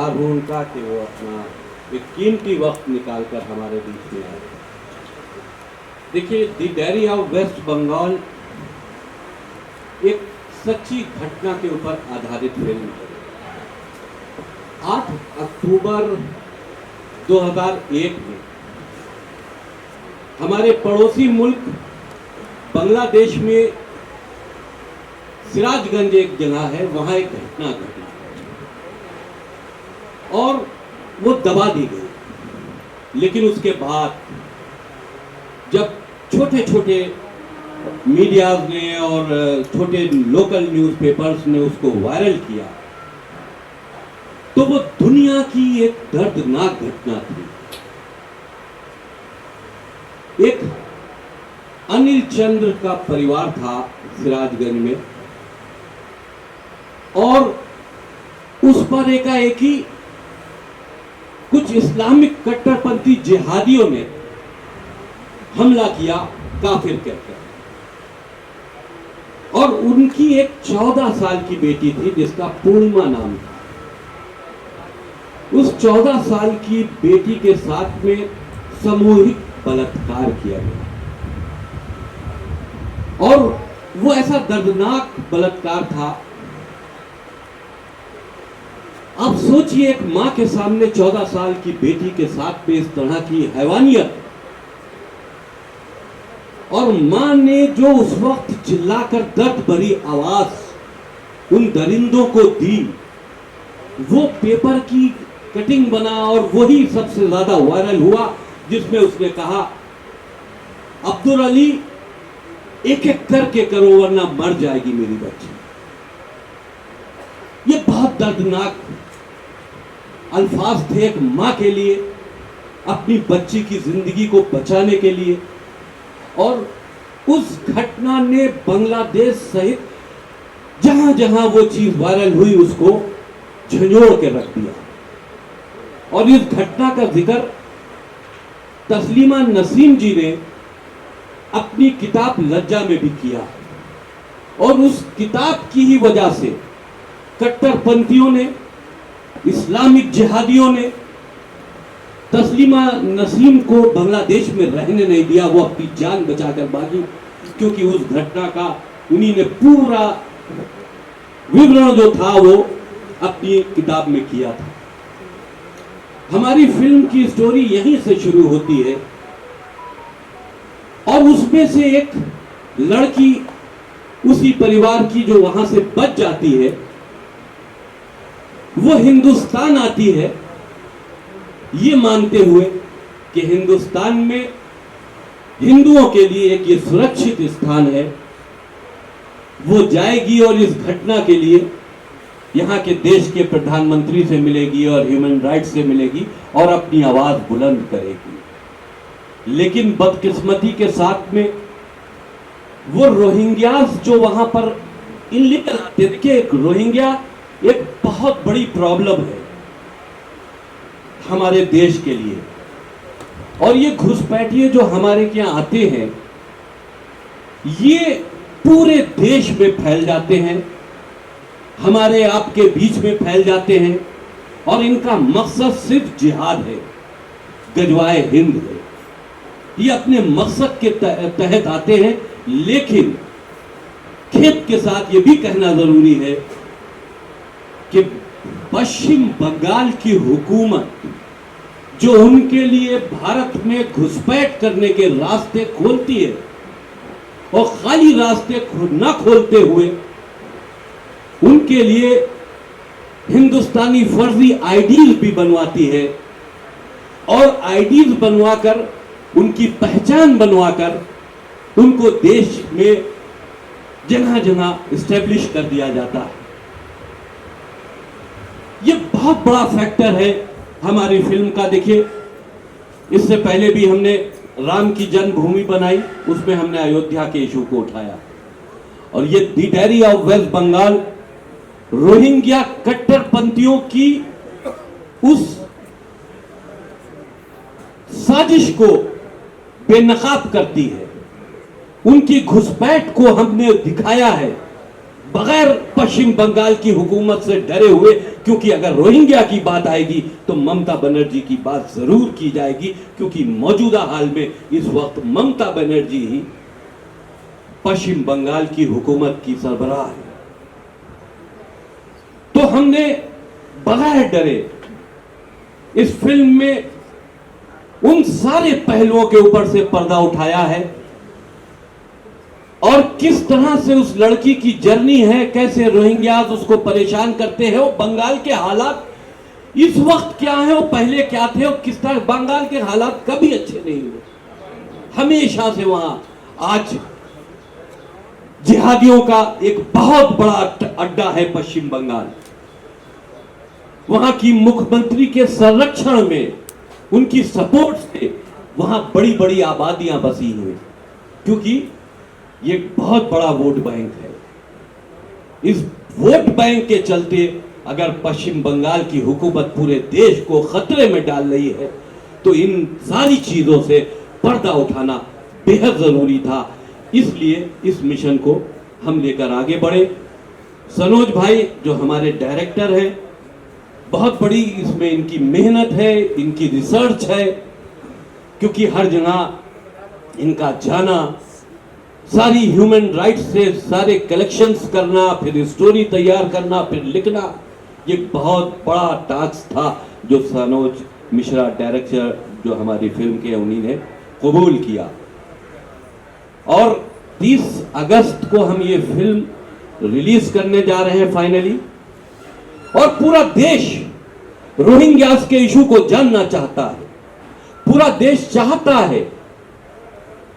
आभार हूँ उनका कि वो अपना एक कीमती वक्त निकालकर हमारे बीच में आए। देखिए, the diary of West Bengal एक सच्ची घटना के ऊपर आधारित फिल्म है। 8 अक्टूबर 2001 में हमारे पड़ोसी मुल्क बांग्लादेश में सिराजगंज एक जगह है, वहां एक घटना घटी और वो दबा दी गई। लेकिन उसके बाद जब छोटे छोटे मीडियाज ने और छोटे लोकल न्यूज़पेपर्स ने उसको वायरल किया तो वो दुनिया की एक दर्दनाक घटना थी। एक अनिल चंद्र का परिवार था सिराजगंज में और उस पर एकाएकी कुछ इस्लामिक कट्टरपंथी जिहादियों ने हमला किया, काफिर कहकर। और उनकी एक 14 साल की बेटी थी जिसका पूर्णिमा नाम था। उस 14 साल की बेटी के साथ में सामूहिक बलात्कार किया गया और वो ऐसा दर्दनाक बलात्कार था। आप सोचिए, एक मां के सामने 14 साल की बेटी के साथ में इस तरह की हैवानियत, और मां ने जो उस वक्त चिल्लाकर दर्द भरी आवाज उन दरिंदों को दी, वो पेपर की कटिंग बना और वही सबसे ज्यादा वायरल हुआ, जिसमें उसने कहा, अब्दुल अली एक एक करके करो वरना मर जाएगी मेरी बच्ची। ये बहुत दर्दनाक अल्फाज थे एक मां के लिए, अपनी बच्ची की जिंदगी को बचाने के लिए। और उस घटना ने बांग्लादेश सहित जहां जहां वो चीज वायरल हुई उसको झंझोड़ के रख दिया। और इस घटना का जिक्र तस्लीमा नसीम जी ने अपनी किताब लज्जा में भी किया और उस किताब की ही वजह से कट्टरपंथियों ने, इस्लामिक जिहादियों ने तस्लीमा नसीम को बांग्लादेश में रहने नहीं दिया। वो अपनी जान बचाकर भागी, क्योंकि उस घटना का उन्हीं ने पूरा विवरण जो था वो अपनी किताब में किया था। हमारी फिल्म की स्टोरी यहीं से शुरू होती है और उसमें से एक लड़की उसी परिवार की जो वहां से बच जाती है, वो हिंदुस्तान आती है ये मानते हुए कि हिंदुस्तान में हिंदुओं के लिए एक ये सुरक्षित स्थान है। वो जाएगी और इस घटना के लिए यहाँ के देश के प्रधानमंत्री से मिलेगी और ह्यूमन राइट्स से मिलेगी और अपनी आवाज बुलंद करेगी। लेकिन बदकिस्मती के साथ में वो रोहिंग्यास जो वहां पर इनलीगल आते, देखिए एक रोहिंग्या एक बहुत बड़ी प्रॉब्लम है हमारे देश के लिए। और ये घुसपैठिए जो हमारे यहाँ आते हैं ये पूरे देश में फैल जाते हैं, हमारे आपके बीच में फैल जाते हैं और इनका मकसद सिर्फ जिहाद है, गजवाए हिंद है। ये अपने मकसद के तहत आते हैं। लेकिन खेद के साथ ये भी कहना जरूरी है कि पश्चिम बंगाल की हुकूमत जो उनके लिए भारत में घुसपैठ करने के रास्ते खोलती है और खाली रास्ते न खोलते हुए उनके लिए हिंदुस्तानी फर्जी आईडीज भी बनवाती है और आईडीज बनवाकर उनकी पहचान बनवाकर उनको देश में जगह जगह इस्टेब्लिश कर दिया जाता है। ये बहुत बड़ा फैक्टर है हमारी फिल्म का। देखिए, इससे पहले भी हमने राम की जन्मभूमि बनाई, उसमें हमने अयोध्या के इशू को उठाया। और ये the diary of West Bengal Rohingya कट्टरपंथियों की उस साजिश को बेनकाब करती है। उनकी घुसपैठ को हमने दिखाया है बगैर पश्चिम बंगाल की हुकूमत से डरे हुए क्योंकि अगर रोहिंग्या की बात आएगी तो ममता बनर्जी की बात जरूर की जाएगी, क्योंकि मौजूदा हाल में इस वक्त ममता बनर्जी ही पश्चिम बंगाल की हुकूमत की सरबराह है। तो हमने बगैर डरे इस फिल्म में उन सारे पहलुओं के ऊपर से पर्दा उठाया है, और किस तरह से उस लड़की की जर्नी है, कैसे रोहिंग्यास उसको परेशान करते हैं, वो बंगाल के हालात इस वक्त क्या है, वो पहले क्या थे, और किस तरह बंगाल के हालात कभी अच्छे नहीं हुए। हमेशा से वहां आज जिहादियों का एक बहुत बड़ा अड्डा है पश्चिम बंगाल। वहां की मुख्यमंत्री के संरक्षण में, उनकी सपोर्ट से वहां बड़ी बड़ी आबादियां बसी हुई, क्योंकि ये बहुत बड़ा वोट बैंक है। इस वोट बैंक के चलते अगर पश्चिम बंगाल की हुकूमत पूरे देश को खतरे में डाल रही है, तो इन सारी चीजों से पर्दा उठाना बेहद जरूरी था। इसलिए इस मिशन को हम लेकर आगे बढ़े। सनोज भाई जो हमारे डायरेक्टर हैं, बहुत बड़ी इसमें इनकी मेहनत है, इनकी रिसर्च है, क्योंकि हर जगह इनका जाना, सारी ह्यूमन राइट्स से सारे कलेक्शंस करना, फिर स्टोरी तैयार करना, फिर लिखना, ये बहुत बड़ा टास्क था जो सनोज मिश्रा डायरेक्टर जो हमारी फिल्म के उन्हीं ने कबूल किया। और 30 अगस्त को हम ये फिल्म रिलीज करने जा रहे हैं फाइनली, और पूरा देश रोहिंग्यास के इशू को जानना चाहता है। पूरा देश चाहता है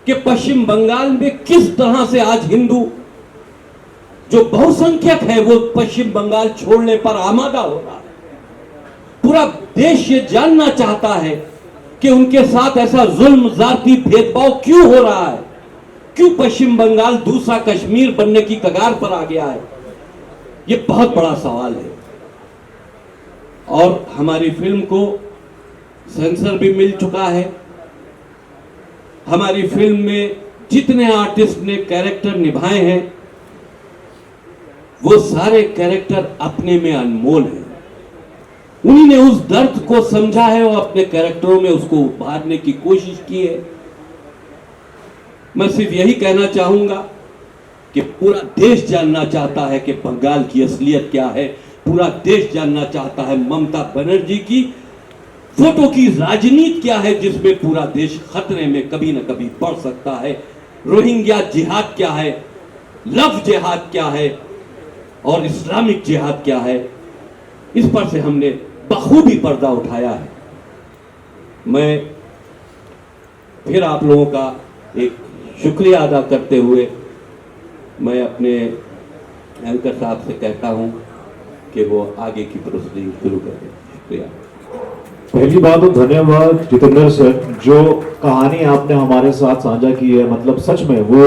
कि पश्चिम बंगाल में किस तरह से आज हिंदू जो बहुसंख्यक है वो पश्चिम बंगाल छोड़ने पर आमादा हो रहा है। पूरा देश ये जानना चाहता है कि उनके साथ ऐसा जुल्म, जाति भेदभाव क्यों हो रहा है, क्यों पश्चिम बंगाल दूसरा कश्मीर बनने की कगार पर आ गया है। ये बहुत बड़ा सवाल है। और हमारी फिल्म को सेंसर भी मिल चुका है। हमारी फिल्म में जितने आर्टिस्ट ने कैरेक्टर निभाए हैं, वो सारे कैरेक्टर अपने में अनमोल हैं। उन्हीं ने उस दर्द को समझा है और अपने कैरेक्टरों में उसको उभारने की कोशिश की है। मैं सिर्फ यही कहना चाहूंगा कि पूरा देश जानना चाहता है कि बंगाल की असलियत क्या है। पूरा देश जानना चाहता है ममता बनर्जी की फोटो की राजनीति क्या है, जिसमें पूरा देश खतरे में कभी ना कभी पड़ सकता है। रोहिंग्या जिहाद क्या है, लव जिहाद क्या है, और इस्लामिक जिहाद क्या है, इस पर से हमने बखूबी पर्दा उठाया है। मैं फिर आप लोगों का एक शुक्रिया अदा करते हुए मैं अपने एंकर साहब से कहता हूं कि वो आगे की प्रोसीडिंग शुरू करें। शुक्रिया। पहली बात तो धन्यवाद जितेंद्र सर, जो कहानी आपने हमारे साथ साझा की है, मतलब सच में वो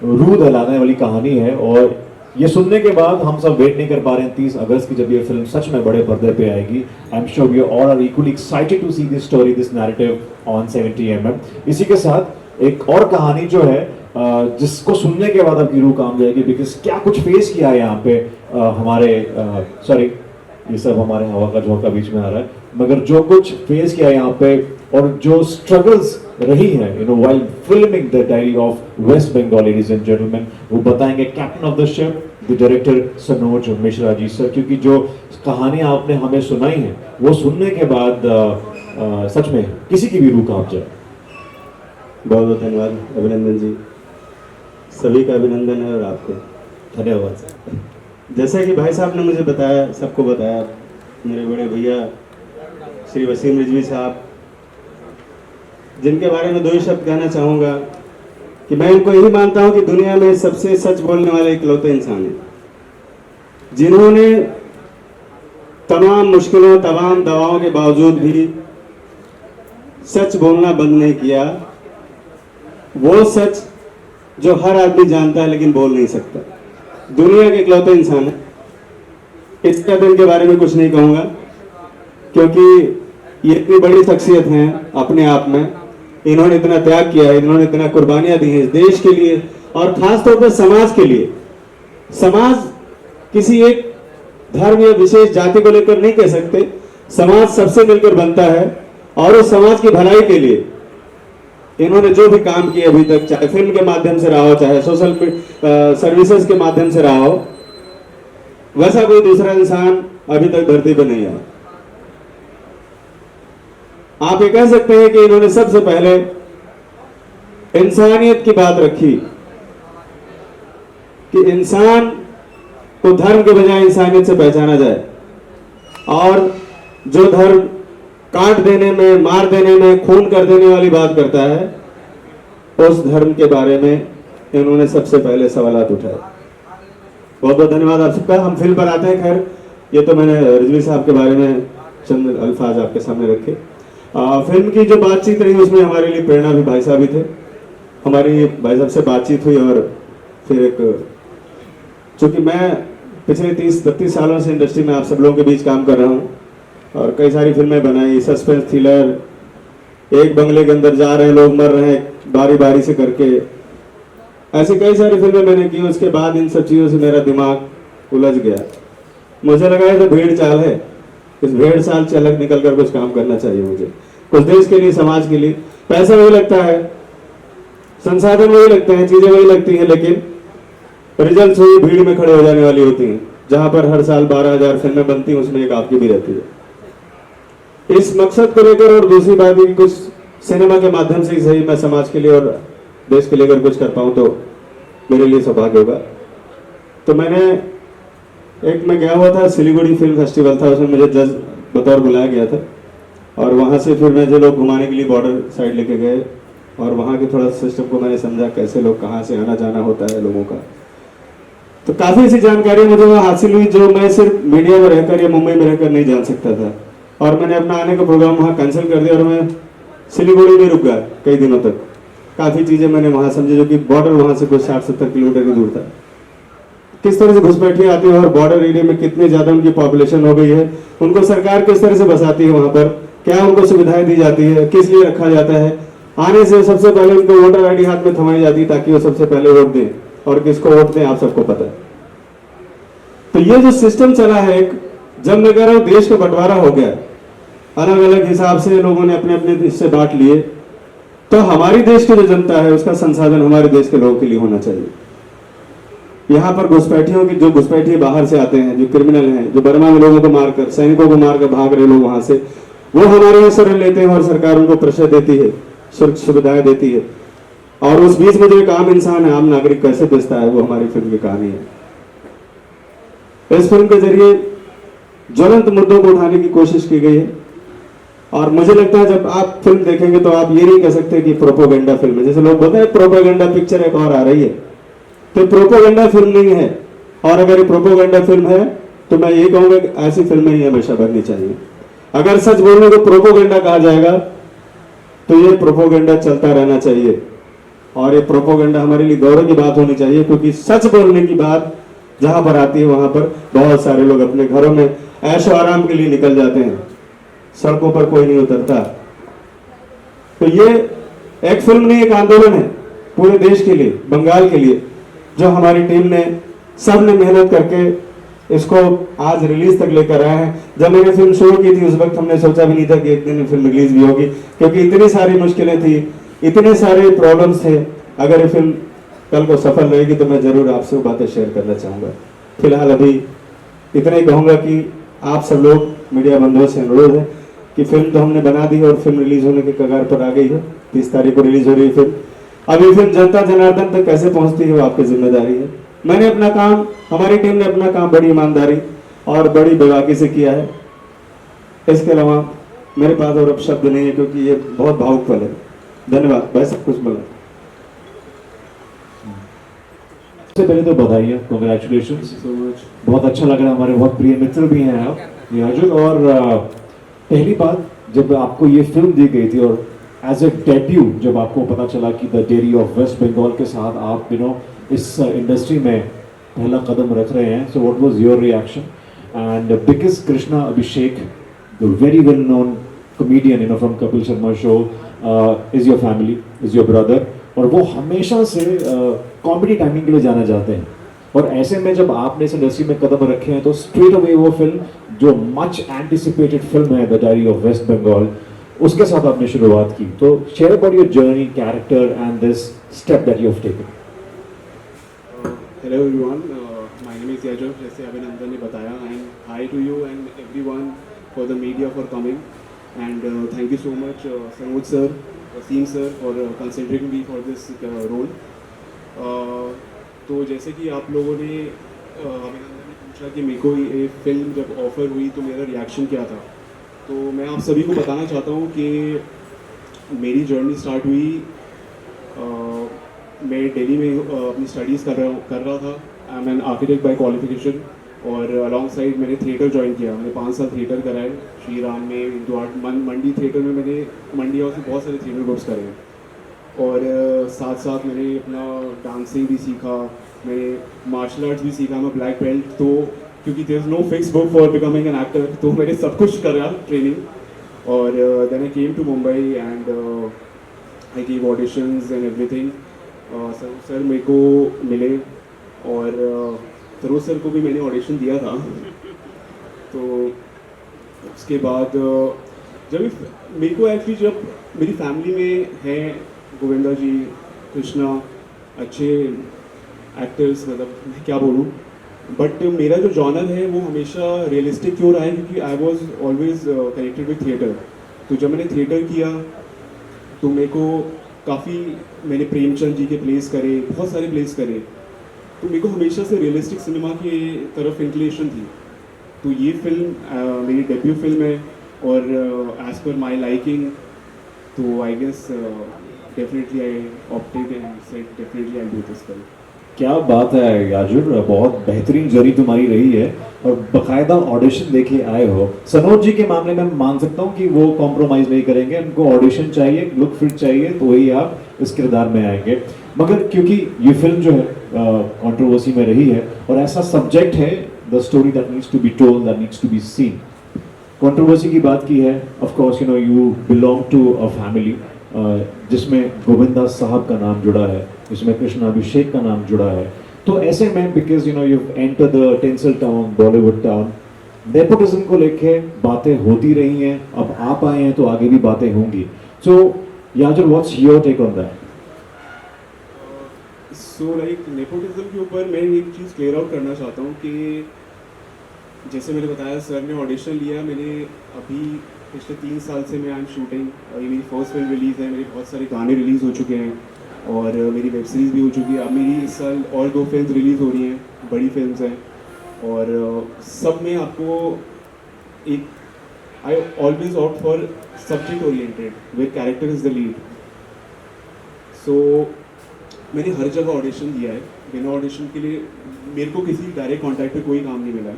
रूह दहलाने वाली कहानी है। और ये सुनने के बाद हम सब वेट नहीं कर पा रहे हैं 30 अगस्त की, जब ये फिल्म सच में बड़े पर्दे पे आएगी। I am sure we all are equally excited to see this story, this narrative on 70mm। इसी के साथ एक और कहानी जो है जिसको सुनने के बाद आपकी रूह काम जाएगी, बिकॉज क्या कुछ फेस किया है यहाँ पे हमारे सॉरी ये सब हमारे हवा का झोंका बीच में आ रहा है, मगर जो कुछ फेस किया यहाँ पे और जो स्ट्रगल्स रही है you know while filming the diary of West Bengal, ladies and gentleman, वो बताएंगे captain of the ship the director Sanoj Mishra ji sir. क्योंकि जो कहानी आपने हमें सुनाई है वो सुनने के बाद सच में किसी की भी रूह कांप जाए। बहुत बहुत धन्यवाद अभिनंदन जी, सभी का अभिनंदन है और आपको धन्यवाद सर। जैसा कि भाई साहब ने मुझे बताया, सबको बताया, मेरे बड़े भैया श्री वसीम रिजवी साहब, जिनके बारे में दो ही शब्द कहना चाहूँगा कि मैं इनको यही मानता हूँ कि दुनिया में सबसे सच बोलने वाले इकलौते इंसान हैं, जिन्होंने तमाम मुश्किलों, तमाम दवाओं के बावजूद भी सच बोलना बंद नहीं किया। वो सच जो हर आदमी जानता है लेकिन बोल नहीं सकता, दुनिया के इकलौते इंसान है। इसके अब इनके बारे में कुछ नहीं कहूँगा, क्योंकि ये इतनी बड़ी शख्सियत हैं अपने आप में। इन्होंने इतना त्याग किया है, इन्होंने इतना कुर्बानियां दी हैं इस देश के लिए और खास तौर पर समाज के लिए। समाज किसी एक धर्म या विशेष जाति को लेकर नहीं कह सकते। समाज सबसे मिलकर बनता है और उस समाज की भलाई के लिए इन्होंने जो भी काम किए अभी तक, चाहे फिल्म के माध्यम से रहा हो, चाहे सोशल सर्विसेज के माध्यम से रहा हो, वैसा कोई दूसरा इंसान अभी तक धरती पर नहीं आया। आप ये कह सकते हैं कि इन्होंने सबसे पहले इंसानियत की बात रखी कि इंसान को धर्म के बजाय इंसानियत से पहचाना जाए, और जो धर्म काट देने में, मार देने में, खून कर देने वाली बात करता है, उस धर्म के बारे में इन्होंने सबसे पहले सवालात उठाए। बहुत बहुत धन्यवाद आप सबका। हम फिल्म पर आते हैं। खैर, ये तो मैंने रिजवी साहब के बारे में चंद अल्फाज आपके सामने रखे। फिल्म की जो बातचीत रही उसमें हमारे लिए प्रेरणा भी भाई साहब ही थे। हमारी भाई साहब से बातचीत हुई और फिर एक, चूंकि मैं पिछले 30-32 सालों से इंडस्ट्री में आप सब लोगों के बीच काम कर रहा हूँ और कई सारी फिल्में बनाई, सस्पेंस थ्रिलर, एक बंगले के अंदर जा रहे हैं लोग, मर रहे हैं बारी बारी से करके, ऐसी कई सारी फिल्में मैंने की। उसके बाद इन सब चीज़ों से मेरा दिमाग उलझ गया। मुझे लगा ये तो भेड़ चाल है, इस भेड़ चाल से अलग निकल कर कुछ काम करना चाहिए मुझे, कुछ देश के लिए, समाज के लिए। पैसा वही लगता है, संसाधन वही लगते हैं, चीजें वही लगती हैं, लेकिन रिजल्ट हुई भीड़ में खड़े हो जाने वाली होती हैं। जहां पर हर साल 12,000 फिल्में बनती हैं, उसमें एक आपकी भी रहती है। इस मकसद को लेकर, और दूसरी बात है कुछ सिनेमा के माध्यम से ही सही मैं समाज के लिए और देश के लिए अगर कुछ कर पाऊं तो मेरे लिए सौभाग्य होगा। तो मैं गया हुआ था, सिलीगुड़ी फिल्म फेस्टिवल था, उसमें मुझे जज बतौर बुलाया गया था और वहां से फिर मुझे लोग घुमाने के लिए बॉर्डर साइड लेके गए और वहां के थोड़ा सिस्टम को मैंने समझा, कैसे लोग कहाँ से आना जाना होता है लोगों का। तो काफी ऐसी जानकारी मुझे वहाँ हासिल हुई जो मैं सिर्फ मीडिया में रहकर या मुंबई में रहकर नहीं जान सकता था। और मैंने अपना आने का प्रोग्राम वहाँ कैंसिल कर दिया और मैं सिलीगुड़ी में रुक गया कई दिनों तक। काफी चीजें मैंने वहाँ समझी, जो कि बॉर्डर वहाँ से कुछ 60-70 किलोमीटर की दूर था। किस तरह से घुसपैठिए आती है और बॉर्डर एरिया में कितनी ज्यादा उनकी पॉपुलेशन हो गई है, उनको सरकार किस तरह से बसाती है, वहां पर क्या उनको सुविधाएं दी जाती है, किस लिए रखा जाता है। आने से सबसे पहले उनको वोटर आईडी हाथ में थमाई जाती है ताकि वो सबसे पहले वोट दें, और किसको वोट दें आप सबको पता है। तो ये जो सिस्टम चला है, जब मैं कह रहा हूं देश का बंटवारा हो गया, अलग अलग हिसाब से लोगों ने अपने अपने हिस्से बांट लिए, तो हमारी देश की जो जनता है उसका संसाधन हमारे देश के लोगों के लिए होना चाहिए। यहाँ पर घुसपैठियों की, जो घुसपैठिए बाहर से आते हैं, जो क्रिमिनल हैं, जो बर्मा में लोगों को मारकर, सैनिकों को मारकर भाग रहे लोग वहां से, वो हमारे यहाँ शरण लेते हैं और सरकार उनको प्रेशर देती है, सुविधाएं देती है। और उस बीच में जो एक आम इंसान है, आम नागरिक कैसे बचता है, वो हमारी फिल्म की कहानी है। इस फिल्म के जरिए ज्वलंत मुद्दों को उठाने की कोशिश की गई है और मुझे लगता है जब आप फिल्म देखेंगे तो आप ये नहीं कह सकते कि प्रोपोगेंडा फिल्म है। जैसे लोग बोलते हैं प्रोपोगेंडा पिक्चर एक और आ रही है, तो प्रोपोगेंडा फिल्म नहीं है। और अगर ये प्रोपोगेंडा फिल्म है तो मैं ये कहूंगा कि ऐसी फिल्में ही हमेशा बननी चाहिए। अगर सच बोलने को प्रोपोगेंडा कहा जाएगा तो ये प्रोपोगेंडा चलता रहना चाहिए और ये प्रोपोगेंडा हमारे लिए गौरव की बात होनी चाहिए, क्योंकि सच बोलने की बात जहां पर आती है वहां पर बहुत सारे लोग अपने घरों में ऐशो आराम के लिए निकल जाते हैं, सड़कों पर कोई नहीं उतरता। तो ये एक फिल्म नहीं, एक आंदोलन है पूरे देश के लिए, बंगाल के लिए, जो हमारी टीम ने, सबने मेहनत करके इसको आज रिलीज तक लेकर आए हैं। जब मैंने फिल्म शुरू की थी उस वक्त हमने सोचा भी नहीं था कि एक दिन फिल्म रिलीज भी होगी, क्योंकि इतनी सारी मुश्किलें थी, इतने सारे प्रॉब्लम्स थे। अगर ये फिल्म कल को सफल रहेगी तो मैं जरूर आपसे वो बातें शेयर करना चाहूंगा। फिलहाल अभी इतना ही कहूंगा कि आप सब लोग मीडिया बंधुओं से अनुरोध है कि फिल्म तो हमने बना दी और फिल्म रिलीज होने के कगार पर आ गई है। 30 तारीख को रिलीज हो रही है फिल्म। अब ये फिल्म जनता जनार्दन तक कैसे पहुंचती है वो आपकी जिम्मेदारी है। मैंने अपना काम, हमारी टीम ने अपना काम बड़ी ईमानदारी और बड़ी बेबाकी से किया है। इसके अलावा मेरे पास और अब शब्द नहीं है, क्योंकि ये बहुत भावुक पल है। धन्यवाद भाई, सब कुछ बोला। सबसे पहले तो बधाई, कांग्रेचुलेशंस, बहुत अच्छा लग रहा है। हमारे बहुत प्रिय मित्र भी हैं आप अर्जुन। और पहली बात, जब आपको ये फिल्म दी गई थी और एज ए डेब्यू जब आपको पता चला कि the dairy of West Bengal के साथ आप इस इंडस्ट्री में पहला कदम रख रहे हैं, सो what was your reaction? And because Krishna Abhishek, the very well known comedian from Kapil Sharma show, is your family, is your brother, और वो हमेशा से कॉमेडी टाइमिंग के लिए जाना जाते हैं। और ऐसे में जब आपने इस इंडस्ट्री में कदम रखे हैं तो स्ट्रेट अवे वो फिल्म जो मच एंटिसिपेटेड फिल्म है the diary of West Bengal, उसके साथ आपने शुरुआत की। तो share about your journey, character and this step that you have taken. Hello everyone, my name is Yajav. जैसे अभिनंदन ने बताया, and hi to you and everyone for the media for coming, and thank you so much Sanoj sir, Wasim sir for considering me for this role. तो जैसे कि आप लोगों ने अभिनंदन ने पूछा कि मेरे को ये फिल्म जब ऑफ़र हुई तो मेरा रिएक्शन क्या था, तो मैं आप सभी को बताना चाहता हूँ कि मेरी जर्नी स्टार्ट हुई, मैं दिल्ली में अपनी स्टडीज़ कर रहा था। I am an architect by qualification, और अलॉन्ग साइड मैंने थिएटर ज्वाइन किया। मैंने 5 साल थिएटर करा है श्री राम में, इंदु आर्ट मंडी थिएटर में। मैंने मंडी हाउस में बहुत सारे थिएटर ग्रुप्स करे हैं, और साथ साथ मैंने अपना डांसिंग भी सीखा, मैंने मार्शल आर्ट्स भी सीखा। मैं ब्लैक बेल्ट, तो क्योंकि there is no fix book for becoming an actor, तो मैंने सब कुछ करा ट्रेनिंग। और then I came to Mumbai and I give auditions and everything. Sir मेरे को मिले, और सरोज सर को भी मैंने ऑडिशन दिया था। तो उसके बाद जब मेरे को एक्चुअली, जब मेरी फैमिली में है गोविंदा जी, कृष्णा, अच्छे एक्टर्स, मतलब मैं क्या बोलूँ, बट मेरा जो जॉनर है वो हमेशा रियलिस्टिक क्यों रहा है, क्योंकि I was always connected with theatre. तो जब मैंने थिएटर किया तो मेरे को काफ़ी, मैंने प्रेमचंद जी के प्लेस करे, बहुत सारे प्लेस करे, तो मेरे को हमेशा से रियलिस्टिक सिनेमा की तरफ इंक्लिनेशन थी। तो ये फिल्म मेरी डेब्यू फिल्म है, और एज पर माई लाइकिंग, तो I guess definitely I opted and said definitely I do this film. क्या बात है याजुर, बहुत बेहतरीन जर्नी तुम्हारी रही है, और बकायदा ऑडिशन देके आए हो। सनोज जी के मामले में मान सकता हूँ कि वो कॉम्प्रोमाइज़ नहीं करेंगे, उनको ऑडिशन चाहिए, लुक फिट चाहिए, तो वही आप इस किरदार में आएंगे। मगर क्योंकि ये फिल्म जो है कंट्रोवर्सी में रही है, और ऐसा सब्जेक्ट है, the story that needs to be told, that needs to be seen. Controversy की बात की है, of course you know you belong to a family जिसमें गोविंदा साहब का नाम जुड़ा है, जिसमें कृष्ण अभिषेक का नाम जुड़ा है। तो ऐसे में because you know you enter the tensile town, Bollywood town, nepotism को लेके बातें होती रही हैं, अब आप आए हैं तो आगे भी बातें होंगी। So Yajur, what's your take on that? So like nepotism के ऊपर मैं एक चीज़ क्लियर आउट करना चाहता हूँ कि जैसे मैंने बताया, सर ने ऑडिशन लिया, मैंने अभी पिछले 3 साल से मैं आई एम शूटिंग, और ये मेरी फर्स्ट फिल्म रिलीज़ है, मेरे बहुत सारे गाने रिलीज़ हो चुके हैं, और मेरी वेब सीरीज़ भी हो चुकी है। अब मेरी इस साल और 2 फिल्म रिलीज़ हो रही हैं, बड़ी फिल्म्स हैं, और सब में आपको एक, I always opt for subject oriented with character is the lead. So मैंने हर जगह ऑडिशन दिया है, बिना ऑडिशन के लिए मेरे को किसी डायरेक्ट कॉन्टैक्ट पे कोई काम नहीं मिला है,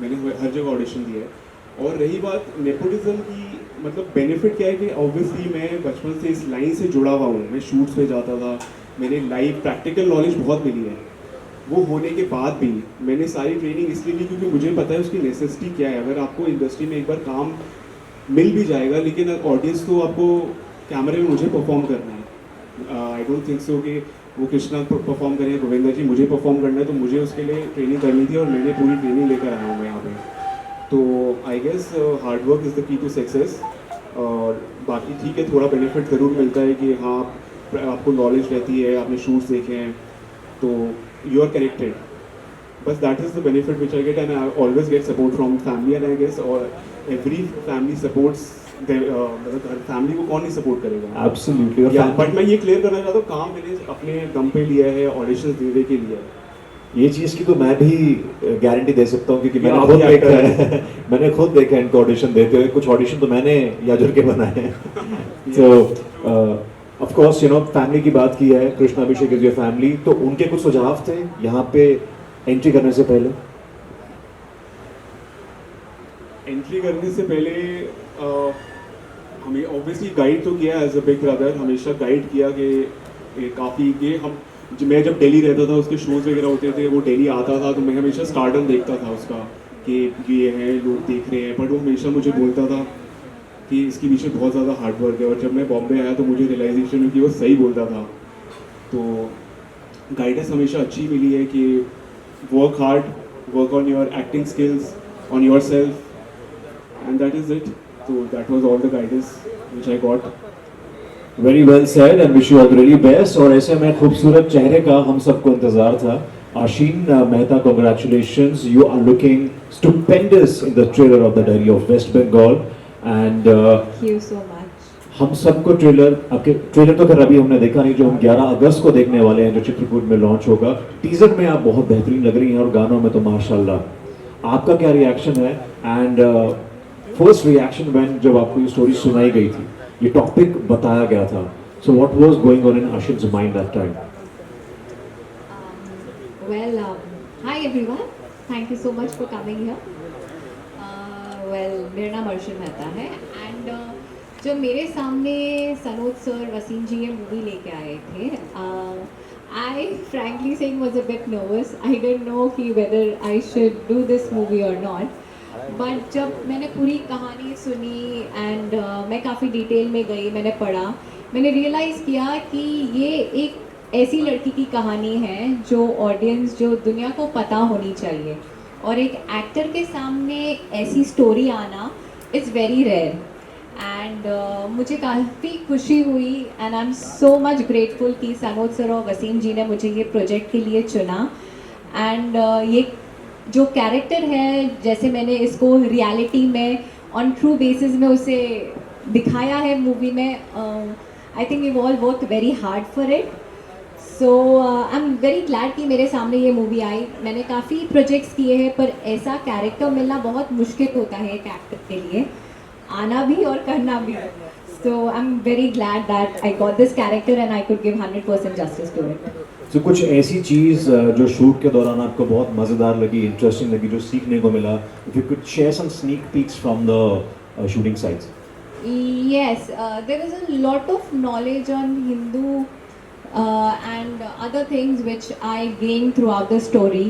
मैंने हर जगह ऑडिशन दिया है। और रही बात नेपोटिज्म की, मतलब बेनिफिट क्या है कि ऑब्वियसली मैं बचपन से इस लाइन से जुड़ा हुआ हूँ, मैं शूट्स पे जाता था, मैंने लाइव प्रैक्टिकल नॉलेज बहुत मिली है। वो होने के बाद भी मैंने सारी ट्रेनिंग इसलिए ली क्योंकि मुझे पता है उसकी नेसेसिटी क्या है। अगर आपको इंडस्ट्री में एक बार काम मिल भी जाएगा, लेकिन ऑडियंस तो आपको कैमरे में मुझे परफॉर्म करना है। आई डोंट थिंक सो कि वो कृष्णा परफॉर्म करें, गोविंदा जी मुझे परफॉर्म करना है, तो मुझे उसके लिए ट्रेनिंग करनी थी, और मैंने पूरी ट्रेनिंग लेकर आया हूँ मैं यहाँ पे। तो I guess hard work is the key to success. और बाकी ठीक है, थोड़ा बेनिफिट ज़रूर मिलता है कि हाँ आपको नॉलेज रहती है, आपने शूट्स देखे हैं, तो यू आर कनेक्टेड, बस that is the benefit which I get, and I always get support from family, and I guess और एवरी फैमिली सपोर्ट्स, मतलब हर फैमिली को कौन नहीं सपोर्ट करेगा। एब्सोल्युटली। बट मैं ये क्लियर करना चाहता हूँ, काम मैंने अपने दम पे लिया है, ऑडिशन देने के लिए। ये चीज़ की तो मैं भी गारंटी दे सकता हूँ, क्योंकि ये मैंने आप खुद ही देखा actor है मैंने खुद देखा है इनको ऑडिशन देते हुए। कुछ ऑडिशन तो मैंने याजुर के बनाए हैं। तो of course you no family की बात की है, कृष्ण अभिषेक इज योर फैमिली, तो उनके कुछ सुझाव थे यहाँ पे एंट्री करने से पहले? एंट्री करने से पहले हमें ऑब्वियसली गाइड तो किया एज अ बिग ब्रदर, हमेशा गाइड किया कि काफ़ी कि हम, मैं जब दिल्ली रहता था उसके शोज़ वगैरह होते थे, वो दिल्ली आता था, तो मैं हमेशा स्टारडम देखता था उसका कि ये है, लोग देख रहे हैं, बट वो हमेशा मुझे बोलता था कि इसके पीछे बहुत ज़्यादा हार्ड वर्क है। और जब मैं बॉम्बे आया तो मुझे रियलाइजेशन हुई कि वो सही बोलता था। तो गाइडेंस हमेशा अच्छी मिली है कि work hard, work on your acting skills, on yourself, and that is it. So that was all the guidance which I got. Very well said and wish you all the really best. और ऐसे में खूबसूरत चेहरे का हम सबको इंतजार था। Aashin Mehta, congratulations, you are looking stupendous in the trailer of the diary of West Bengal and Thank you so much. हम सबको ट्रेलर, आपके ट्रेलर तो खैर अभी हमने देखा नहीं, जो हम 11 अगस्त को देखने वाले हैं, जो चित्रकूट में लॉन्च होगा। टीजर में आप बहुत बेहतरीन लग रही हैं और गानों में तो माशाल्लाह। आपका क्या रिएक्शन है एंड फर्स्ट रिएक्शन व्हेन जब आपको ये स्टोरी सुनाई गई थी, ये टॉपिक बताया गया था, so what was going on in आशिन's mind that time? Well, hi everyone. Thank you so much for coming here. Well, मेरा नाम अर्शन मेहता है एंड जब मेरे सामने सनोज सर, वसीम जी ये मूवी लेके आए थे, I frankly saying was a bit nervous. I didn't know कि whether I should do this movie और नॉट. बट जब मैंने पूरी कहानी सुनी एंड मैं काफ़ी डिटेल में गई, मैंने पढ़ा, मैंने रियलाइज़ किया कि ये एक ऐसी लड़की की कहानी है जो ऑडियंस, जो दुनिया को पता होनी चाहिए. और एक एक्टर के सामने ऐसी स्टोरी आना इज़ वेरी रेयर. एंड मुझे काफ़ी खुशी हुई and I am so much grateful कि सनोज सर और वसीम जी ने मुझे ये प्रोजेक्ट के लिए चुना. एंड ये जो कैरेक्टर है, जैसे मैंने इसको रियलिटी में ऑन ट्रू बेसिस में उसे दिखाया है मूवी में, I think we all work very hard for it. So I am very glad कि मेरे सामने ये मूवी आई. मैंने काफ़ी प्रोजेक्ट्स किए हैं पर ऐसा कैरेक्टर मिलना बहुत मुश्किल होता है एक एक्टर के लिए, आना भी और करना भी. So I am very glad that I got this character and I could give 100% justice to it. तो कुछ ऐसी चीज़ जो शूट के दौरान आपको बहुत मज़ेदार लगी, इंटरेस्टिंग लगी, जो सीखने को मिला, if you could share some sneak peeks from the shooting sites? Yes, there was a lot of knowledge on Hindu and other things which I gained throughout the story,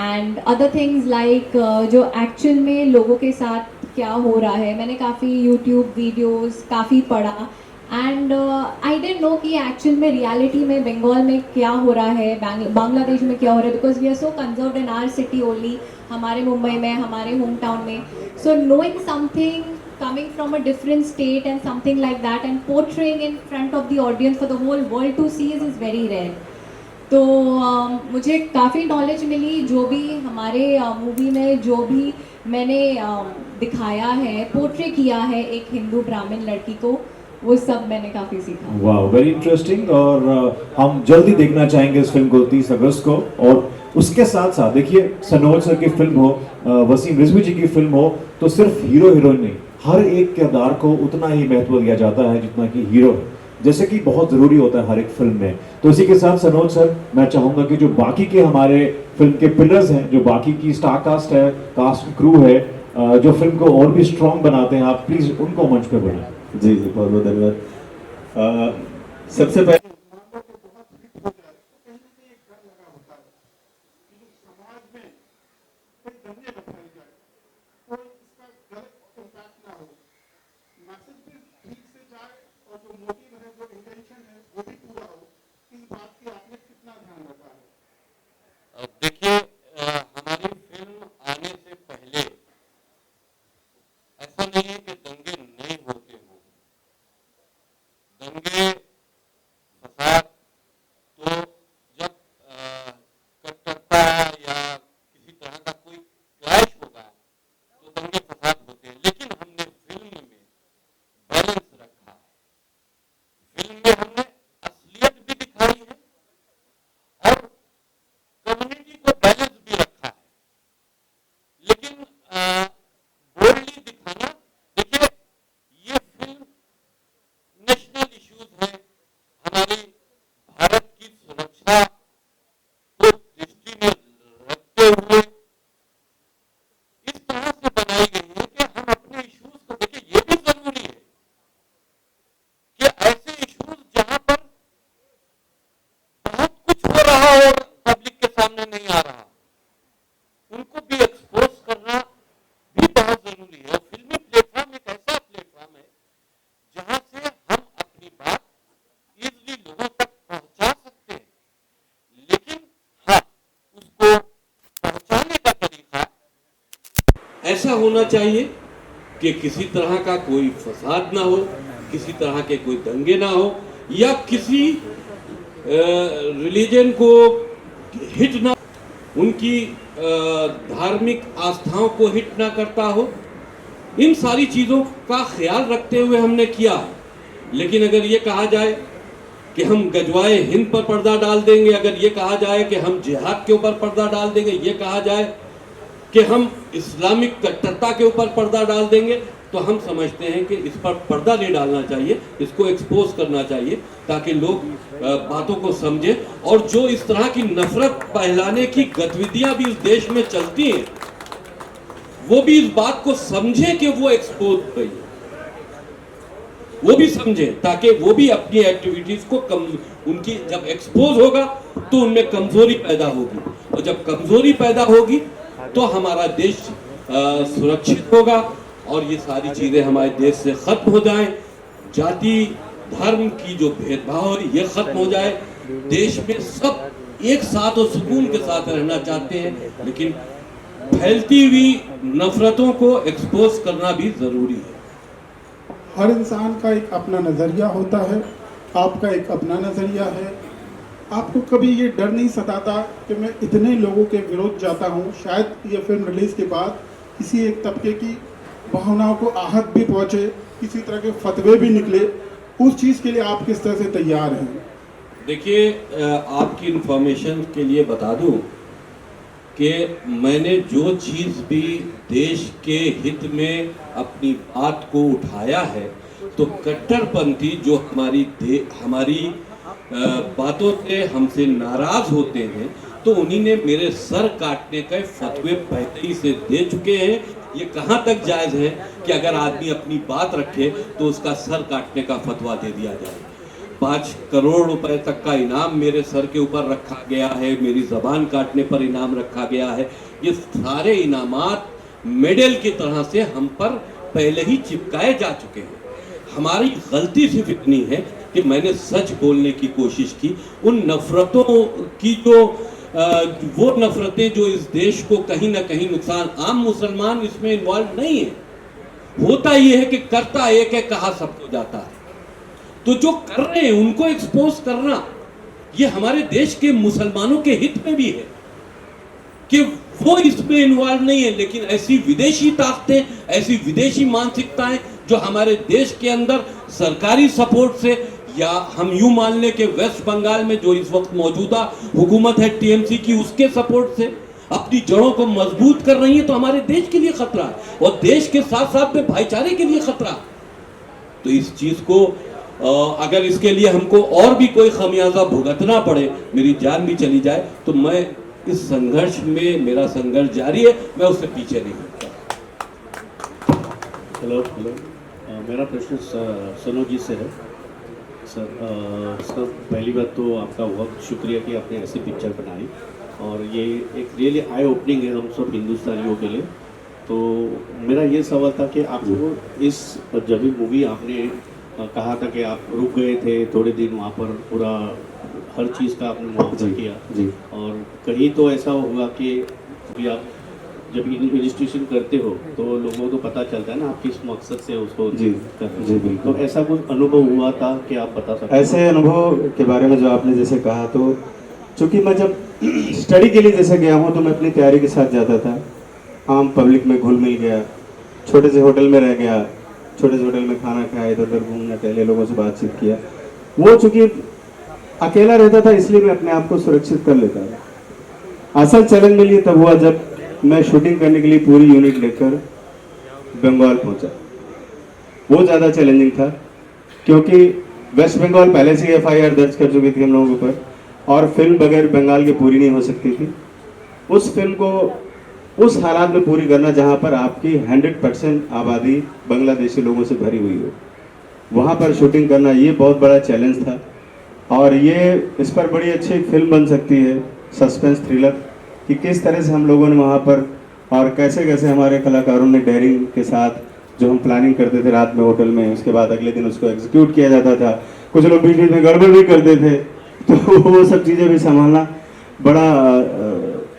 and other things like जो actual में लोगों के साथ क्या हो रहा है. मैंने काफ़ी YouTube वीडियोस काफ़ी पढ़ा एंड आई डिडंट नो कि एक्चुअल में रियलिटी में बंगाल में क्या हो रहा है, बांग्लादेश में क्या हो रहा है, because we are so conserved in our city only, हमारे मुंबई में, हमारे होम टाउन में. So knowing something coming from a different state and something like that and portraying in front of the audience for the whole world to see is very rare. तो मुझे काफ़ी knowledge मिली. जो भी हमारे movie में जो भी मैंने दिखाया है, पोर्ट्रे किया है एक हिंदू ब्राह्मण लड़की को, वो सब मैंने काफ़ी सीखा. वाह, वेरी इंटरेस्टिंग। और हम जल्दी देखना चाहेंगे इस फिल्म को 30 अगस्त को। और उसके साथ साथ देखिए, सनोज सर की फिल्म हो, वसीम रिजवी जी की फिल्म हो, तो सिर्फ हीरो हीरोइन नहीं, हर एक किरदार को उतना ही महत्व दिया जाता है जितना कि हीरो, जैसे कि बहुत ज़रूरी होता है हर एक फिल्म में। तो इसी के साथ सनोज सर, मैं चाहूँगा कि जो बाकी के हमारे फिल्म के पिलर्स हैं, जो बाकी की स्टार कास्ट है, कास्ट क्रू है, जो फिल्म को और भी स्ट्रॉन्ग बनाते हैं, आप प्लीज़ उनको मंच पे बुलाएं। जी जी, बहुत बहुत धन्यवाद. सबसे पहले देखिए, हमारी फिल्म आने से पहले ऐसा नहीं है कि दंगे नहीं होते हो. दंगे होना चाहिए कि किसी तरह का कोई फसाद ना हो, किसी तरह के कोई दंगे ना हो, या किसी रिलीजन को हिट ना, उनकी धार्मिक आस्थाओं को हिट ना करता हो। इन सारी चीज़ों का ख्याल रखते हुए हमने किया है। लेकिन अगर ये कहा जाए कि हम गजवाए हिंद पर पर्दा डाल देंगे, अगर ये कहा जाए कि हम जिहाद के ऊपर पर्दा डाल देंगे, ये कहा जाए कि हम इस्लामिक कट्टरता के ऊपर पर्दा डाल देंगे, तो हम समझते हैं कि इस पर पर्दा नहीं डालना चाहिए, इसको एक्सपोज करना चाहिए ताकि लोग बातों को समझें, और जो इस तरह की नफरत फैलाने की गतिविधियां भी इस देश में चलती हैं वो भी इस बात को समझें कि वो एक्सपोज हो रही है, वो भी समझें ताकि वो भी अपनी एक्टिविटीज को उनकी जब एक्सपोज होगा तो उनमें कमजोरी पैदा होगी, और जब कमजोरी पैदा होगी तो हमारा देश सुरक्षित होगा और ये सारी चीजें हमारे देश से खत्म हो जाएं। जाति धर्म की जो भेदभाव है ये खत्म हो जाए। देश में सब एक साथ और सुकून के साथ रहना चाहते हैं, लेकिन फैलती हुई नफरतों को एक्सपोज करना भी जरूरी है। हर इंसान का एक अपना नज़रिया होता है, आपका एक अपना नज़रिया है। आपको कभी ये डर नहीं सताता कि मैं इतने लोगों के विरोध जाता हूँ, शायद ये फिल्म रिलीज़ के बाद किसी एक तबके की भावनाओं को आहत भी पहुँचे, किसी तरह के फतवे भी निकले, उस चीज़ के लिए आप किस तरह से तैयार हैं? देखिए, आपकी इंफॉर्मेशन के लिए बता दूं कि मैंने जो चीज़ भी देश के हित में अपनी बात को उठाया है, तो कट्टरपंथी जो हमारी बातों से हमसे नाराज होते हैं, तो उन्हीं ने मेरे सर काटने के फतवे पहले ही से दे चुके हैं। ये कहाँ तक जायज़ है कि अगर आदमी अपनी बात रखे तो उसका सर काटने का फतवा दे दिया जाए। 5 करोड़ रुपए तक का इनाम मेरे सर के ऊपर रखा गया है, मेरी जबान काटने पर इनाम रखा गया है। ये सारे इनामात मेडल की तरह से हम पर पहले ही चिपकाए जा चुके हैं। हमारी गलती सिर्फ इतनी है कि मैंने सच बोलने की कोशिश की। उन नफरतों की जो वो नफरतें जो इस देश को कहीं ना कहीं नुकसान, आम मुसलमान इसमें इन्वॉल्व नहीं है। होता यह है कि करता एक है, कहा सबको जाता है। तो जो कर रहे हैं उनको एक्सपोज करना, ये हमारे देश के मुसलमानों के हित में भी है कि वो इसमें इन्वॉल्व नहीं है। लेकिन ऐसी विदेशी ताकतें, ऐसी विदेशी मानसिकताएं जो हमारे देश के अंदर सरकारी सपोर्ट से, या हम यूं मान लें कि वेस्ट बंगाल में जो इस वक्त मौजूदा हुकूमत है टीएमसी की, उसके सपोर्ट से अपनी जड़ों को मजबूत कर रही है, तो हमारे देश के लिए खतरा है और देश के साथ साथ में भाईचारे के लिए खतरा। तो इस चीज को अगर इसके लिए हमको और भी कोई खमियाजा भुगतना पड़े, मेरी जान भी चली जाए, तो मैं इस संघर्ष में, मेरा संघर्ष जारी है, मैं उससे पीछे नहीं हटता। हेलो, मेरा प्रश्न सनोज जी से है। सर, पहली बात तो आपका बहुत शुक्रिया कि आपने ऐसी पिक्चर बनाई, और ये एक रियली आई ओपनिंग है हम सब हिंदुस्तानियों के लिए। तो मेरा ये सवाल था कि आपको इस जब भी मूवी आपने कहा था कि आप रुक गए थे थोड़े दिन वहाँ पर, पूरा हर चीज़ का आपने मुआवजा किया जी, और कहीं तो ऐसा हुआ कि अभी आप जब इन्वेस्टिगेशन करते हो तो लोगों को पता चलता है ना आप किस मकसद से उसको जी करते जी बिल्कुल। तो ऐसा कुछ अनुभव हुआ था कि आप बता सकते ऐसे अनुभव के बारे में जो आपने जैसे कहा, तो चूँकि मैं जब स्टडी के लिए जैसे गया हूँ तो मैं अपनी तैयारी के साथ जाता था, आम पब्लिक में घुल मिल गया, छोटे से होटल में रह गया, छोटे से होटल में खाना खाया, इधर उधर घूमना टहले, लोगों से बातचीत किया। वो चूँकि अकेला रहता था इसलिए मैं अपने आप को सुरक्षित कर लेता था। असल चैलेंज मेरे लिए तब हुआ जब मैं शूटिंग करने के लिए पूरी यूनिट लेकर बंगाल पहुंचा। वो ज़्यादा चैलेंजिंग था क्योंकि वेस्ट बंगाल पहले से FIR दर्ज कर चुकी थी हम लोगों के ऊपर, और फिल्म बगैर बंगाल के पूरी नहीं हो सकती थी। उस फिल्म को उस हालात में पूरी करना जहां पर आपकी 100% आबादी बांग्लादेशी लोगों से भरी हुई हो, वहां पर शूटिंग करना ये बहुत बड़ा चैलेंज था। और ये इस पर बड़ी अच्छी फिल्म बन सकती है, सस्पेंस थ्रिलर, कि किस तरह से हम लोगों ने वहाँ पर और कैसे कैसे हमारे कलाकारों ने डेयरिंग के साथ जो हम प्लानिंग करते थे रात में होटल में, उसके बाद अगले दिन उसको एग्जीक्यूट किया जाता था। कुछ लोग बीच बीच में गड़बड़ भी करते थे, तो वो सब चीज़ें भी संभालना बड़ा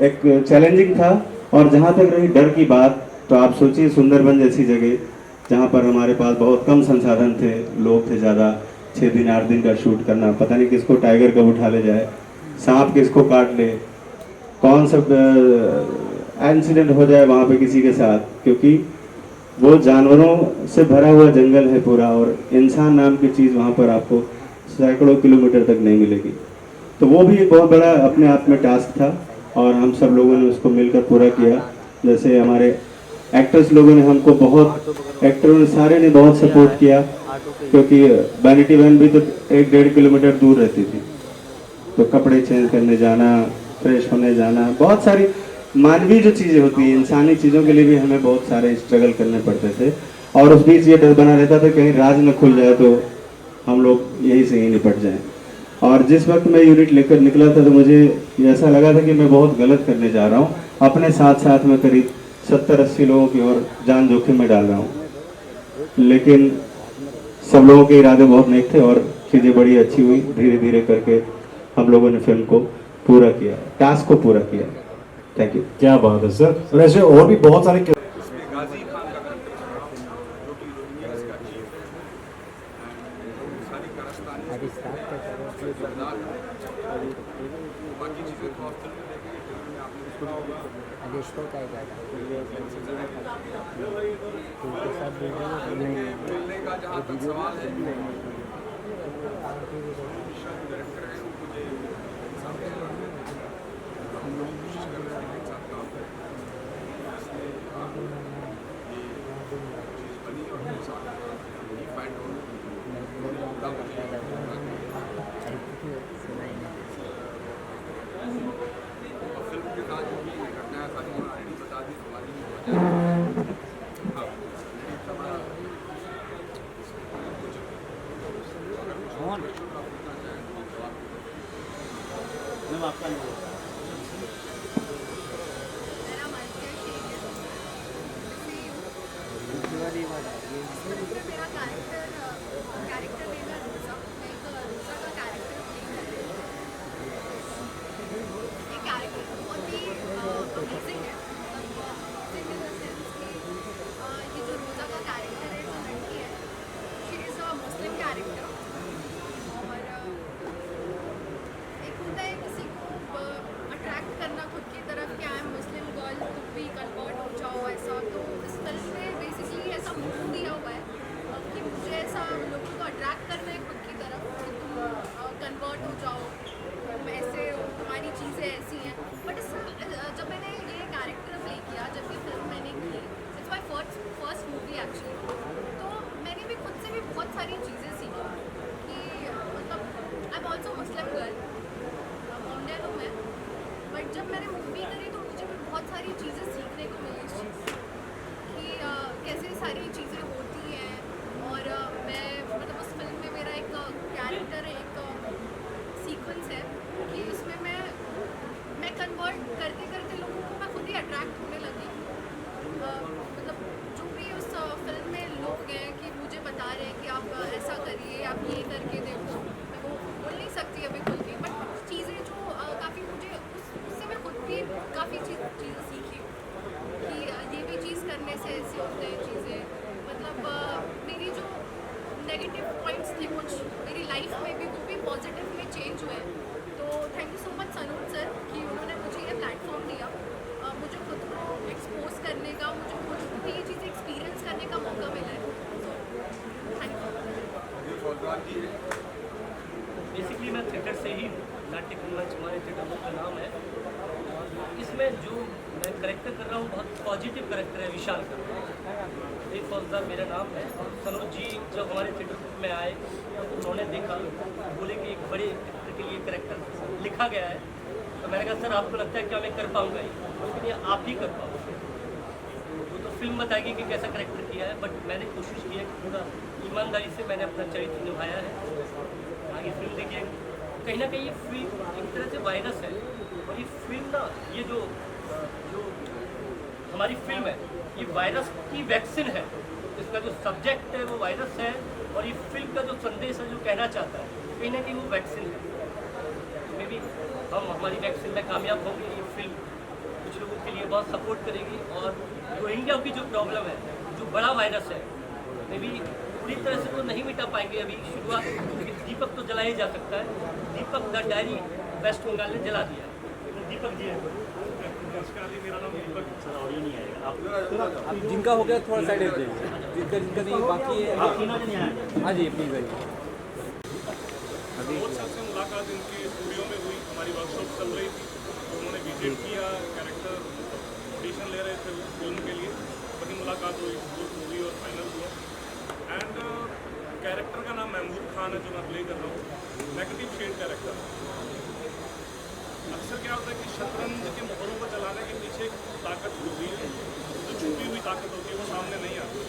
एक चैलेंजिंग था। और जहाँ तक रही डर की बात, तो आप सोचिए सुंदरबन जैसी जगह जहाँ पर हमारे पास बहुत कम संसाधन थे, लोग थे ज़्यादा, 6 दिन 8 दिन का शूट करना, पता नहीं किसको टाइगर कब उठा ले जाए, सांप किसको काट ले, कौन सा इंसिडेंट हो जाए वहाँ पे किसी के साथ, क्योंकि वो जानवरों से भरा हुआ जंगल है पूरा और इंसान नाम की चीज़ वहाँ पर आपको सैकड़ों किलोमीटर तक नहीं मिलेगी। तो वो भी एक बहुत बड़ा अपने आप में टास्क था और हम सब लोगों ने उसको मिलकर पूरा किया। जैसे हमारे एक्टर्स लोगों ने हमको बहुत, एक्टरों ने सारे ने बहुत सपोर्ट किया, क्योंकि वैनिटी वैन भी तो 1-1.5 किलोमीटर दूर रहती थी, तो कपड़े चेंज करने जाना, फ्रेश होने जाना, बहुत सारी मानवीय जो चीज़ें होती हैं, इंसानी चीज़ों के लिए भी हमें बहुत सारे स्ट्रगल करने पड़ते थे। और उस बीच ये डर बना रहता था कहीं राज न खुल जाए तो हम लोग यही से ही निपट जाएं। और जिस वक्त मैं यूनिट लेकर निकला था तो मुझे ऐसा लगा था कि मैं बहुत गलत करने जा रहा हूँ, अपने साथ साथ में करीब 70-80 लोगों की और जान जोखिम में डाल रहा हूँ। लेकिन सब लोगों के इरादे बहुत नेक थे और चीज़ें बड़ी अच्छी हुई। धीरे धीरे करके हम लोगों ने फिल्म को पूरा किया, टास्क को पूरा किया। Thank you. क्या बात है सर। और ऐसे और भी बहुत सारे इसमें गाजी खान का कैरेक्टर था जो कि रोहिंग्यास का चीफ है, सारी कारस्तानी किरदार है। बाकी चीज़ें तो आप फिल्म में देखेंगे, फिल्म में आपने सुना होगा। मिलने का जहाँ तक सवाल है, डायरेक्टर है मुझे सामने हम लोग कोशिश कर रहे हैं एक साथ काम करें, इसलिए ये चीज़ बनी और मेरे साथ फाइंड हो और फिल्म के साथ जो भी घटनाएं सारी ऑलरेडी बता दी हमारी इतना बड़ा कुछ अगर कुछ और क्वेश्चन आप पूछना चाहें तो आप मेरा मानसिया शेख है। इसमें मेरा कैरेक्टर लेगा रोज़ा। मैं एक रोज़ा का कैरेक्टर प्ले कर रही हूँ। ये कैरेक्टर बहुत ही अमेजिंग है, अमेजिंग इन द सेंस कि ये जो रोज़ा का कैरेक्टर है, जो लड़की है, she is a Muslim character. और एक होता है किसी को अट्रैक्ट करना खुद की तरफ कि आई एम मुस्लिम गर्ल, तुम भी कन्वर्ट हो जाओ ऐसा। तो इस फिल्म में बेसिकली ऐसा मोटो दिया हुआ है कि मुझे ऐसा लोगों को अट्रैक्ट करना है खुद की तरफ कि तुम कन्वर्ट हो जाओ, तुम ऐसे हो, तुम्हारी चीज़ें ऐसी हैं। बट जब मैंने ये कैरेक्टर प्ले किया, जब ये फिल्म मैंने की, it's my first movie actually, तो मैंने भी खुद से भी बहुत सारी चीज़ें सीखी कि मतलब I am also Muslim girl, Mohammedan हूँ मैं। बट जब मैंने मूवी करी तो मुझे भी बहुत सारी चीज़ें सीखने को मिली इस चीज़ से कि कैसे सारी चीज़ें होती हैं। और मैं मतलब उस फिल्म में मेरा एक कैरेक्टर है, एक सीक्वेंस है कि उसमें मैं कन्वर्ट करते करते लोगों को मैं खुद ही अट्रैक्ट होने लगी। मतलब जो भी उस फिल्म में लोग हैं कि मुझे बता रहे हैं कि आप ऐसा करिए, आप ये करके देखो, मैं वो बोल नहीं सकती अभी खुल के, बट चीज़ें जो काफ़ी मुझे उससे मैं खुद भी काफ़ी चीज़ें सीखी कि ये भी चीज़ करने से ऐसे होते हैं चीज़ें। मतलब मेरी जो नेगेटिव पॉइंट्स थे कुछ मेरी लाइफ में भी, वो भी पॉजिटिव में चेंज हुए। तो thank you so much Sanoj sir कि उन्होंने मुझे ये प्लेटफॉर्म दिया, मुझे खुद को एक्सपोज करने का, मुझे खुद को भी ये चीज़ एक्सपीरियंस करने का मौका मिला है। Thank you. बेसिकली मैं थिएटर से ही हूँ, नाट्य मंच हमारे थिएटर का नाम है। और इसमें जो मैं करेक्टर कर रहा हूँ बहुत पॉजिटिव करेक्टर है, विशाल का। एक फौजदार मेरा नाम है। और सनोज जी जब हमारे थिएटर में आए तो उन्होंने देखा, बोले कि एक बड़े एक्टर के लिए करेक्टर लिखा गया है। तो मैंने कहा सर आपको लगता है क्या मैं कर पाऊँगा? लेकिन ये आप ही कर पाओ। वो तो फिल्म बताएगी कि कैसा करेक्टर किया है, बट मैंने कोशिश की है कि पूरा ईमानदारी से मैंने अपना चरित्र निभाया है। आगे फिल्म देखिए, कहीं ना कहीं ये फिल्म एक तरह से वायरस है। और ये फिल्म ना, ये जो हमारी फिल्म है, ये वायरस की वैक्सीन है। इसका जो सब्जेक्ट है वो वायरस है, और ये फिल्म का जो संदेश है, जो कहना चाहता है, कहीं ना कहीं वो वैक्सीन है। मे बी हम हमारी वैक्सीन में कामयाब होंगे, ये फिल्म कुछ कुछ लोगों के लिए बहुत सपोर्ट करेगी और रोहिंग्या की जो प्रॉब्लम है, जो बड़ा वायरस है, मे बी पूरी तरह से तो नहीं मिटा पाएंगे अभी शुरुआत, लेकिन दीपक तो जला ही जा सकता है। दीपक द डायरी वेस्ट बंगाल ने जला दिया। दीपक जी है, मेरा नाम दीपक, ऑडियो नहीं आएगा। आप जिनका हो गया थोड़ा साइड हो जाइए, जिनका नहीं बाकी है। हाँ जी प्लीज़ भाई। बहुत साल से मुलाकात इनके स्टूडियो में हुई, हमारी वर्कशॉप चल रही थी, तो उन्होंने विजिट किया, कैरेक्टर ऑडिशन ले रहे थे फिल्म के लिए, वही मुलाकात हुई, बुक हुई और फाइनल हुआ। एंड कैरेक्टर का नाम महमूद खान है जो मैं प्ले कर रहा हूँ, नेगेटिव शेड कैरेक्टर। अक्सर क्या होता है कि शतरंज के मोहरों को चलाने के पीछे एक ताकत होती है, जो छुपी हुई ताकत होती है, वो सामने नहीं आती।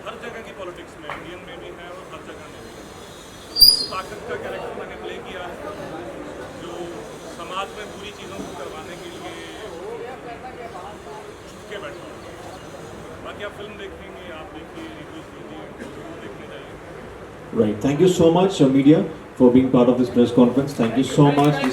हर जगह की पॉलिटिक्स में, इंडियन में भी है और हर जगह में भी है। उस ताकत का कैरेक्टर मैंने प्ले किया है, जो समाज में बुरी चीज़ों को करवाने के लिए छुप के बैठा है। बाकी आप फिल्म देखेंगे, आप देखिए, रिव्यूज़ कीजिए, देखने जाइए। Right. Thank you so much, media, for being part of this press conference. Thank you so much.